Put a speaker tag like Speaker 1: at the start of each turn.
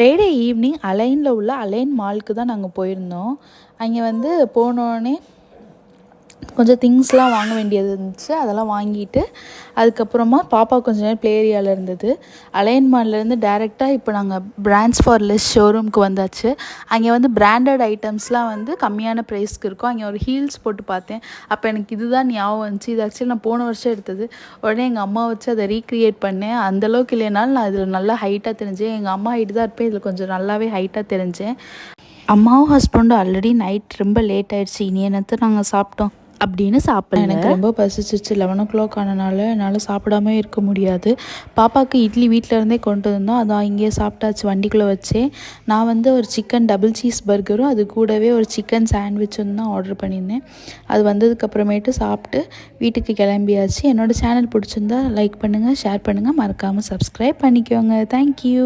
Speaker 1: Friday evening அலைனில் உள்ள align மாலுக்கு தான் நாங்கள் போயிருந்தோம். அங்கே வந்து போனோடனே கொஞ்சம் திங்ஸ்லாம் வாங்க வேண்டியது இருந்துச்சு. அதெல்லாம் வாங்கிட்டு அதுக்கப்புறமா பாப்பா கொஞ்சம் நேரம் ப்ளே ஏரியாவில் இருந்தது. அலைன் மால்லேருந்து டேரெக்டாக இப்போ நாங்கள் பிராண்ட்ஸ் ஃபார் லெஸ் ஷோரூமுக்கு வந்தாச்சு. அங்கே வந்து பிராண்டட் ஐட்டம்ஸ்லாம் வந்து கம்மியான ப்ரைஸ்க்கு இருக்கும். அங்கே ஒரு ஹீல்ஸ் போட்டு பார்த்தேன். அப்போ எனக்கு இதுதான் ஞாபகம் வந்துச்சு. இது ஆக்சுவலி நான் போன வருஷம் எடுத்தது. உடனே எங்கள் அம்மா வச்சு அதை ரீக்ரியேட் பண்ணேன். அந்தளவுக்கு இல்லைனாலும் நான் இதில் நல்லா ஹைட்டாக தெரிஞ்சேன். எங்கள் அம்மா ஹைட்டு தான் இருப்பேன், இதில் கொஞ்சம் நல்லாவே ஹைட்டாக தெரிஞ்சேன். அம்மாவும் ஹஸ்பண்டும் ஆல்ரெடி நைட் ரொம்ப லேட் ஆகிடுச்சு, இனி என்னத்தை நாங்கள் சாப்பிட்டோம் அப்படின்னு சாப்பிடல. எனக்கு ரொம்ப பசிச்சிச்சு. 11 o'clock ஆனனால என்னால் சாப்பிடாம இருக்க முடியாது. பாப்பாவுக்கு இட்லி வீட்டில் இருந்தே கொண்டு வந்தோம். அதான் இங்கேயே சாப்பிட்டாச்சு வண்டிக்குள்ளே வச்சே. நான் வந்து ஒரு சிக்கன் டபுள் சீஸ் பர்கரும் அது கூடவே ஒரு சிக்கன் சாண்ட்விச்சும் தான் ஆர்டர் பண்ணியிருந்தேன். அது வந்ததுக்கப்புறமேட்டு சாப்பிட்டு வீட்டுக்கு கிளம்பியாச்சு. என்னோடய சேனல் பிடிச்சிருந்தா லைக் பண்ணுங்கள், ஷேர் பண்ணுங்கள், மறக்காமல் சப்ஸ்கிரைப் பண்ணிக்கோங்க. தேங்க்யூ.